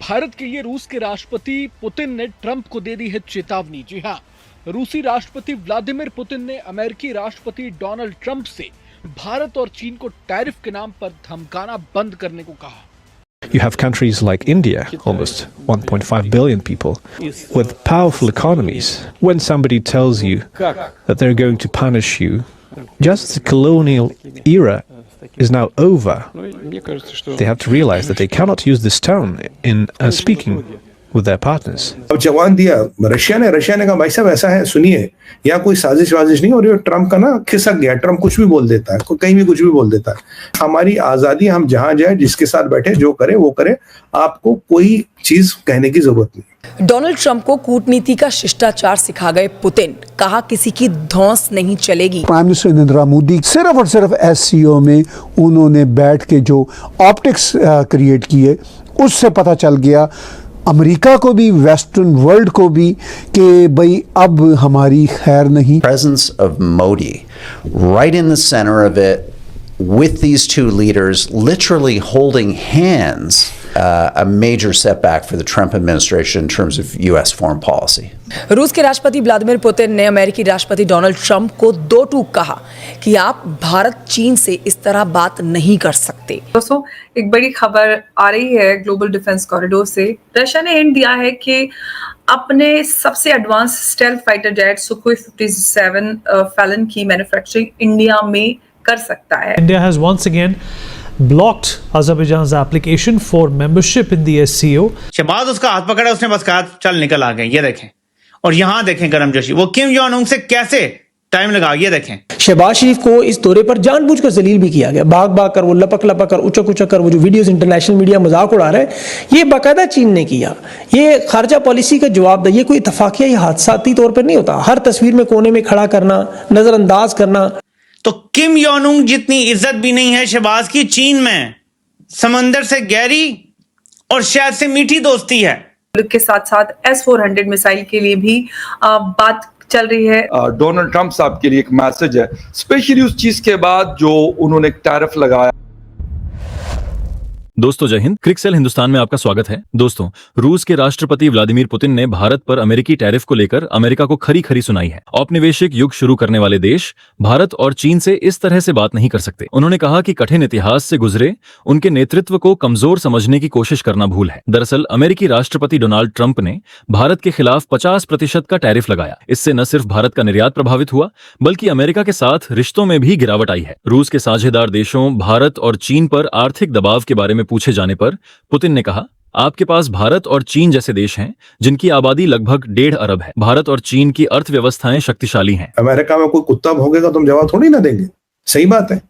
भारत के लिए रूस के राष्ट्रपति पुतिन ने ट्रंप को दे दी है चेतावनी। जी हां, रूसी राष्ट्रपति व्लादिमीर पुतिन ने अमेरिकी राष्ट्रपति डोनाल्ड ट्रंप से भारत और चीन को टैरिफ के नाम पर धमकाना बंद करने को कहा। You have countries like India, almost 1.5 billion people, with powerful economies. When somebody tells you that they're going to punish you, just the colonial era is now over. They have to realize that they cannot use this tone in speaking with their partners. अब जवान दिया Russia ने कहा भाई साहब ऐसा है सुनिए, या कोई साजिश नहीं हो रही है। ट्रम्प का ना खिसक गया, ट्रम्प कुछ भी बोल देता है, कहीं भी कुछ भी बोल देता है। हमारी आजादी, हम जहां जाए जिसके साथ बैठे जो करे वो करे, आपको कोई चीज कहने की जरूरत नहीं। डोनाल्ड ट्रंप को कूटनीति का शिष्टाचार सिखा गए पुतिन, कहा किसी की धौंस नहीं चलेगी। प्राइम मिनिस्टर नरेंद्र मोदी सिर्फ और सिर्फ एससीओ में उन्होंने बैठ के जो ऑप्टिक्स क्रिएट किए, उससे पता चल गया अमेरिका को भी, वेस्टर्न वर्ल्ड को भी, कि भाई अब हमारी खैर नहीं। Presence of Modi right in the center of it with these two leaders literally holding hands, a major setback for the Trump administration in terms of US foreign policy. रूस के राष्ट्रपति व्लादिमीर पुतिन ने अमेरिकी राष्ट्रपति Donald Trump को दो टूक कहा कि आप भारत चीन से इस तरह बात नहीं कर सकते। दोस्तों, एक बड़ी खबर आ रही है ग्लोबल डिफेंस कॉरिडोर से। रशिया ने हिंट दिया है कि अपने सबसे advance stealth fighter jet Sukhoi 57 Fallon की मैन्युफैक्चरिंग इंडिया में कर सकता है। India has once again blocked Azerbaijan's application for membership in the SCO. Shahbaz उसका हाथ पकड़ा, उसने बस कहा चल निकल आ गए। ये देखें, और यहाँ देखें गर्मजोशी, वो किम जोंग उन से कैसे टाइम लगा, ये देखें। शहबाज शरीफ को इस दौरे पर जानबूझकर जलील भी किया गया, भाग कर, वो लपक कर, उचक कर, वो जो वीडियोस इंटरनेशनल मीडिया मजाक उड़ा रहा है, ये बाकायदा चीन ने किया। ये खारजा पॉलिसी का जवाब है, ये कोई इत्तफाकिया या हादसाती तौर पर नहीं होता। हर तस्वीर में कोने में खड़ा करना, नजरअंदाज करना। तो किम जोंग उन जितनी इज्जत भी नहीं है शहबाज की चीन में। समंदर से गहरी और शायद से मीठी दोस्ती है। के साथ साथ S-400 मिसाइल के लिए भी बात चल रही है। डोनाल्ड ट्रंप साहब के लिए एक मैसेज है, स्पेशली उस चीज के बाद जो उन्होंने टैरिफ लगाया। दोस्तों जय हिंद, क्रिकसेल हिंदुस्तान में आपका स्वागत है। दोस्तों, रूस के राष्ट्रपति व्लादिमीर पुतिन ने भारत पर अमेरिकी टैरिफ को लेकर अमेरिका को खरी खरी सुनाई है। औपनिवेशिक युग शुरू करने वाले देश भारत और चीन से इस तरह से बात नहीं कर सकते। उन्होंने कहा कि कठिन इतिहास से गुजरे उनके नेतृत्व को कमजोर समझने की कोशिश करना भूल है। दरअसल अमेरिकी राष्ट्रपति डोनाल्ड ट्रंप ने भारत के खिलाफ 50% का टैरिफ लगाया। इससे न सिर्फ भारत का निर्यात प्रभावित हुआ, बल्कि अमेरिका के साथ रिश्तों में भी गिरावट आई है। रूस के साझेदार देशों भारत और चीन पर आर्थिक दबाव के बारे में पूछे जाने पर पुतिन ने कहा, आपके पास भारत और चीन जैसे देश हैं जिनकी आबादी लगभग 1.5 अरब है। भारत और चीन की अर्थव्यवस्थाएं शक्तिशाली हैं। अमेरिका में कोई कुत्ता भौंकेगा तो हम जवाब थोड़ी ना देंगे, सही बात है।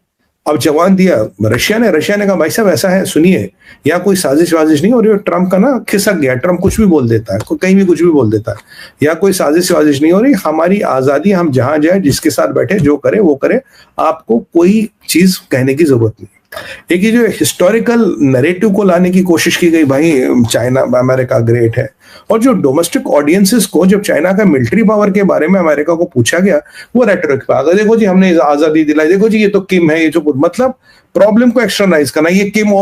अब जवान दिया रशिया ने कहा भाई साहब ऐसा है सुनिए, या कोई साजिश नहीं हो रही है। ट्रम्प का ना खिसक गया, ट्रम्प कुछ भी बोल देता है, कहीं भी कुछ भी बोल देता है। या कोई साजिश नहीं हो रही, हमारी आजादी, हम जहां जाए जिसके साथ बैठे जो करे वो करे, आपको कोई चीज कहने की जरूरत नहीं। एक ये जो हिस्टोरिकल नैरेटिव को लाने की कोशिश की गई, भाई चाइना अमेरिका ग्रेट है, और जो डोमेस्टिक ऑडियंसेस को जब चाइना का मिलिट्री पावर के बारे में अमेरिका को पूछा गया, वो रेटोरिक पे आ गया, देखो जी हमने आजादी दिलाई, देखो जी ये तो किम है, ये जो मतलब प्रॉब्लम को एक्सटर्नलाइज करना। ये किम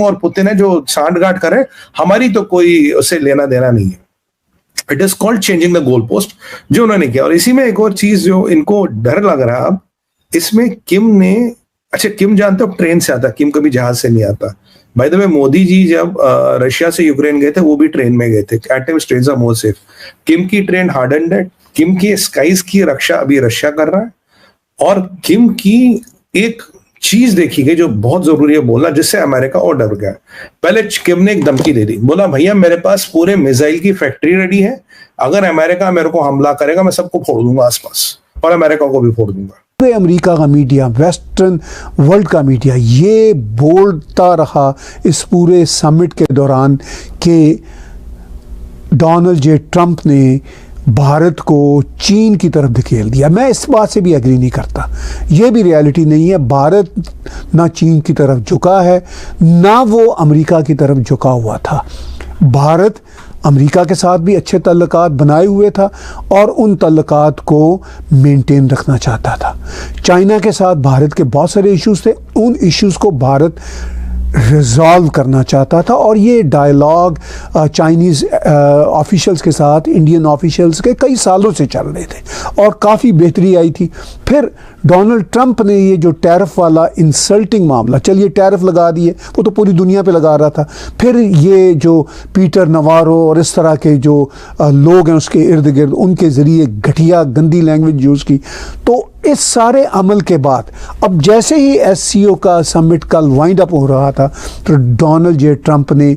और पुतिन है जो सांठगांठ करे, हमारी तो कोई उससे लेना देना नहीं है। It is called changing the goal post, जो उन्होंने किया। और इसी में एक और चीज जो इनको डर लग रहा है अब, इसमें किम ने, अच्छा किम जानते हो ट्रेन से आता, किम कभी जहाज से नहीं आता। By the way Modi ji जब रशिया से यूक्रेन गए थे वो भी ट्रेन में गए थे। At times trains are more safe. Kim की ट्रेन हार्डन्ड है। किम की स्काईज की रक्षा अभी रशिया कर रहा है। और किम की एक चीज देखी गई जो बहुत जरूरी है बोलना, जिससे अमेरिका और डर गया। पहले किम ने एक धमकी दे दी, बोला भैया मेरे पास पूरे मिसाइल की फैक्ट्री रेडी है, अगर अमेरिका मेरे को हमला करेगा मैं सबको फोड़ दूंगा आसपास, और अमेरिका को भी फोड़ दूंगा। अमेरिका का मीडिया, वेस्टर्न वर्ल्ड का मीडिया ये बोलता रहा इस पूरे समिट के दौरान कि डोनाल्ड जे ट्रंप ने भारत को चीन की तरफ धकेल दिया। मैं इस बात से भी एग्री नहीं करता। ये भी रियलिटी नहीं है। भारत ना चीन की तरफ झुका है, ना वो अमेरिका की तरफ झुका हुआ था। भारत अमेरिका के साथ भी अच्छे तल्लुकात बनाए हुए था और उन तल्लुकात को मेंटेन रखना चाहता था। चाइना के साथ भारत के बहुत सारे इश्यूज थे, उन इश्यूज को भारत रिजॉल्व करना चाहता था। और ये डायलॉग चाइनीज़ ऑफिशियल्स के साथ इंडियन ऑफिशियल्स के कई सालों से चल रहे थे और काफ़ी बेहतरी आई थी। फिर डोनाल्ड ट्रंप ने ये जो टैरिफ वाला इंसल्टिंग मामला, चलिए टैरिफ लगा दिए, वो तो पूरी दुनिया पे लगा रहा था। फिर ये जो पीटर नवारो और इस तरह के जो लोग हैं उसके इर्द गिर्द, उनके ज़रिए घटिया गंदी लैंग्वेज यूज़ की। तो इस सारे अमल के बाद अब जैसे ही एससीओ का समिट कल वाइंड अप हो रहा था तो डोनाल्ड जे ट्रंप ने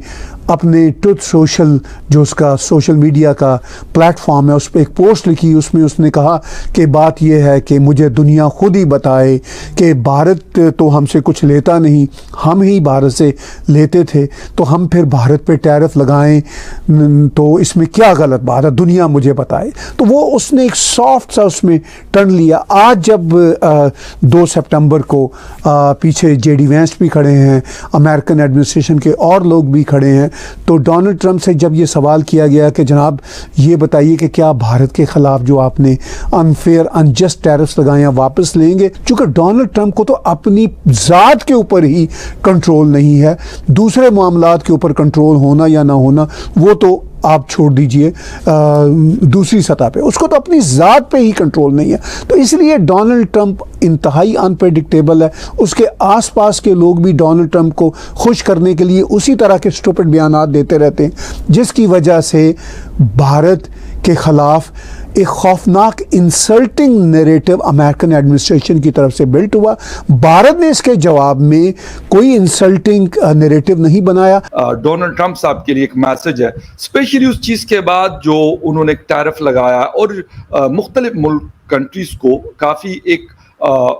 अपने ट्रुथ सोशल, जो उसका सोशल मीडिया का प्लेटफॉर्म है, उस पर एक पोस्ट लिखी। उसमें उसने कहा कि बात यह है कि मुझे दुनिया खुद ही बताए कि भारत तो हमसे कुछ लेता नहीं, हम ही भारत से लेते थे, तो हम फिर भारत पे टैरिफ लगाएं तो इसमें क्या गलत बात है, दुनिया मुझे बताए। तो वो उसने एक सॉफ्ट सा उसमें टर्न लिया। आज जब 2 सितंबर को पीछे जेडी वैंस भी खड़े हैं, अमेरिकन एडमिनिस्ट्रेशन के और लोग भी खड़े हैं, तो डोनाल्ड ट्रंप से जब ये सवाल किया गया कि जनाब ये बताइए कि क्या भारत के खिलाफ जो आपने अनफेयर अनजस्ट टैरिफ्स लगाए हैं वापस लेंगे, चूँकि डोनाल्ड ट्रंप को तो अपनी ज़ात के ऊपर ही कंट्रोल नहीं है, दूसरे मामलात के ऊपर कंट्रोल होना या ना होना वो तो आप छोड़ दीजिए दूसरी सतह पे, उसको तो अपनी ज़ात पे ही कंट्रोल नहीं है। तो इसलिए डोनाल्ड ट्रंप इंतहाई अनप्रेडिक्टेबल है। उसके आसपास के लोग भी डोनाल्ड ट्रंप को खुश करने के लिए उसी तरह के स्टूपिड बयानात देते रहते हैं, जिसकी वजह से भारत के ख़िलाफ़ एक खौफनाक इंसल्टिंग नैरेटिव अमेरिकन एडमिनिस्ट्रेशन की तरफ से बिल्ट हुआ। भारत ने इसके जवाब में कोई इंसल्टिंग नैरेटिव नहीं बनाया। डोनाल्ड ट्रंप साहब के लिए एक मैसेज है, स्पेशली उस चीज़ के बाद जो उन्होंने टैरिफ लगाया और मुख्तलिफ मुल्क कंट्रीज़ को काफ़ी एक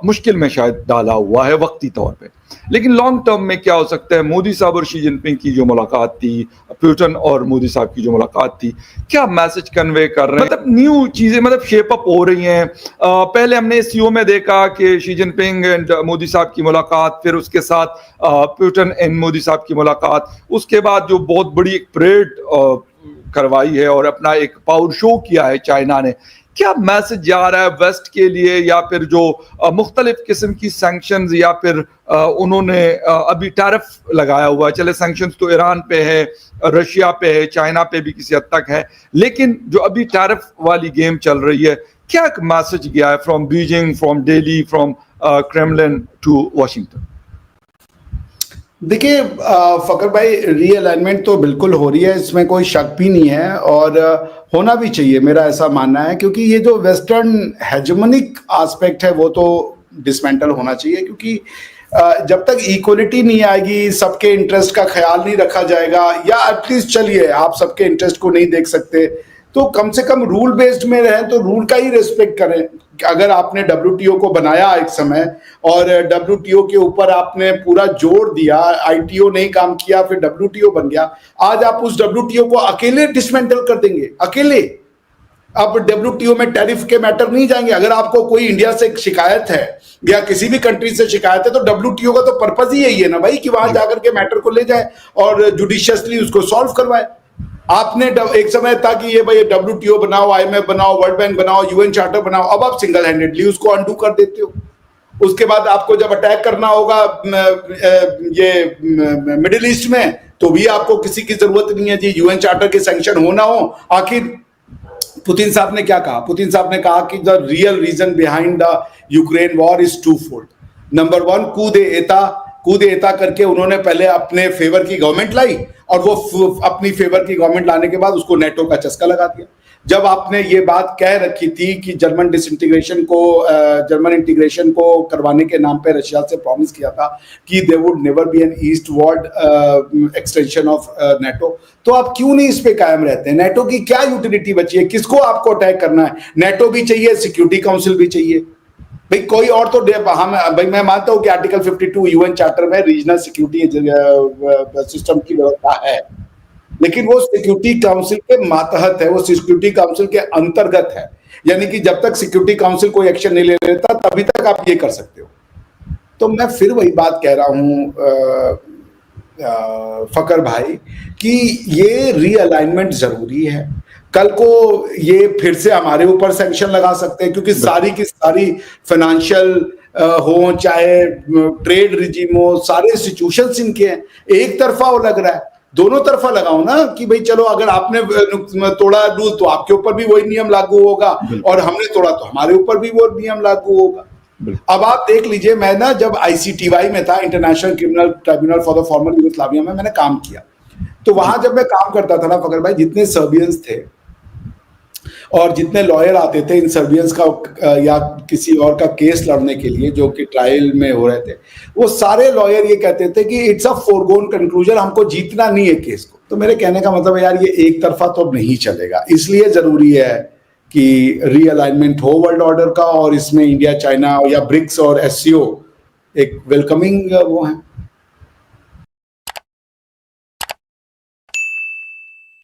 मुश्किल में शायद डाला हुआ है वक्ती तौर पे, लेकिन लॉन्ग टर्म में क्या हो सकता है। मोदी साहब और शी जिनपिंग की जो मुलाकात थी, पुतिन और मोदी साहब की जो मुलाकात थी, क्या मैसेज कन्वे कर रहे हैं, मतलब न्यू चीजें मतलब शेप अप हो रही हैं। पहले हमने सीओ में देखा कि शी जिनपिंग एंड मोदी साहब की मुलाकात, फिर उसके साथ पुतिन एंड मोदी साहब की मुलाकात, उसके बाद जो बहुत बड़ी एक परेड करवाई है और अपना एक पावर शो किया है चाइना ने। क्या मैसेज जा रहा है वेस्ट के लिए, या फिर जो मुख्तलिफ किस्म की सैंक्शंस, या फिर उन्होंने अभी टैरिफ लगाया हुआ है, चले सैंक्शंस तो ईरान पे है, रशिया पे है, चाइना पे भी किसी हद तक है, लेकिन जो अभी टैरिफ वाली गेम चल रही है, क्या मैसेज गया है from Beijing, from Delhi, from Kremlin to Washington? देखिए फकर भाई, रीअलाइनमेंट तो बिल्कुल हो रही है, इसमें कोई शक भी नहीं है और होना भी चाहिए, मेरा ऐसा मानना है, क्योंकि ये जो वेस्टर्न हेजेमनिक एस्पेक्ट है वो तो डिसमेंटल होना चाहिए। क्योंकि जब तक इक्वलिटी नहीं आएगी, सबके इंटरेस्ट का ख्याल नहीं रखा जाएगा, या एटलीस्ट चलिए आप सबके इंटरेस्ट को नहीं देख सकते तो कम से कम रूल बेस्ड में रहें, तो रूल का ही रिस्पेक्ट करें। अगर आपने WTO को बनाया एक समय और WTO के ऊपर आपने पूरा जोर दिया, ITO नहीं काम किया, फिर WTO बन गया, आज आप उस WTO को अकेले डिसमेंटल कर देंगे, अकेले। अब WTO में टैरिफ के मैटर नहीं जाएंगे। अगर आपको कोई इंडिया से शिकायत है या किसी भी कंट्री से शिकायत है तो WTO का तो पर्पज ही यही है ना भाई, कि वहां जाकर के मैटर को ले जाए और जुडिशियसली उसको सॉल्व करवाए। आपने एक समय था कि ये भाई WTO बनाओ, IMF बनाओ, वर्ल्ड बैंक बनाओ, UN चार्टर बनाओ, अब आप सिंगल हैंडेडली उसको अंडू कर देते हो। उसके बाद आपको जब अटैक करना होगा ये मिडिल ईस्ट में, तो भी आपको किसी की जरूरत नहीं है जी, UN चार्टर के सैंक्शन होना हो। आखिर पुतिन साहब ने क्या कहा? पुतिन साहब ने कहा कि the real reason behind the Ukraine war is twofold. Number 1, कूद एता करके उन्होंने पहले अपने फेवर की गवर्नमेंट लाई, और वो अपनी फेवर की गवर्नमेंट लाने के बाद उसको नेटो का चस्का लगा दिया। जब आपने ये बात कह रखी थी कि जर्मन इंटीग्रेशन को करवाने के नाम पे रशिया से प्रॉमिस किया था कि they would never be an eastward extension of NATO, तो आप क्यों नहीं इस पे कायम रहते हैं? नेटो की क्या यूटिलिटी बची है? किसको आपको अटैक करना है? नेटो भी चाहिए, सिक्योरिटी काउंसिल भी चाहिए भाई, कोई और तो हम भाई, मैं मानता हूं कि आर्टिकल 52 UN चार्टर में रीजनल सिक्योरिटी सिस्टम की व्यवस्था है, लेकिन वो सिक्योरिटी काउंसिल के मातहत है, वो सिक्योरिटी काउंसिल के अंतर्गत है। यानी कि जब तक सिक्योरिटी काउंसिल कोई एक्शन नहीं ले लेता तभी तक आप ये कर सकते हो। तो मैं फिर वही बात कह रहा हूं फकर भाई कि ये रीअलाइनमेंट जरूरी है। कल को ये फिर से हमारे ऊपर सैंक्शन लगा सकते हैं, क्योंकि सारी की सारी फाइनेंशियल हो चाहे ट्रेड रिजीम हो, सारे इंस्टीट्यूशंस इनके हैं। एक तरफा वो लग रहा है, दोनों तरफा लगाओ ना कि भाई चलो अगर आपने तोड़ा रूल तो आपके ऊपर भी वही नियम लागू होगा, और हमने तोड़ा तो हमारे ऊपर भी वो नियम लागू होगा। अब आप देख लीजिए, मैं ना जब ICTY में था, international criminal tribunal for the former Yugoslavia में मैंने काम किया, तो वहां जब मैं काम करता था ना फकर भाई, जितने सर्बियंस थे और जितने लॉयर आते थे इन सर्बियंस का या किसी और का केस लड़ने के लिए जो कि ट्रायल में हो रहे थे, वो सारे लॉयर ये कहते थे कि इट्स अ फोरगोन कंक्लूजन, हमको जीतना नहीं है केस को। तो मेरे कहने का मतलब है यार, ये एक तरफा तो नहीं चलेगा, इसलिए जरूरी है कि रीअलाइनमेंट हो वर्ल्ड ऑर्डर का, और इसमें इंडिया, चाइना या ब्रिक्स और SCO एक वेलकमिंग वो है।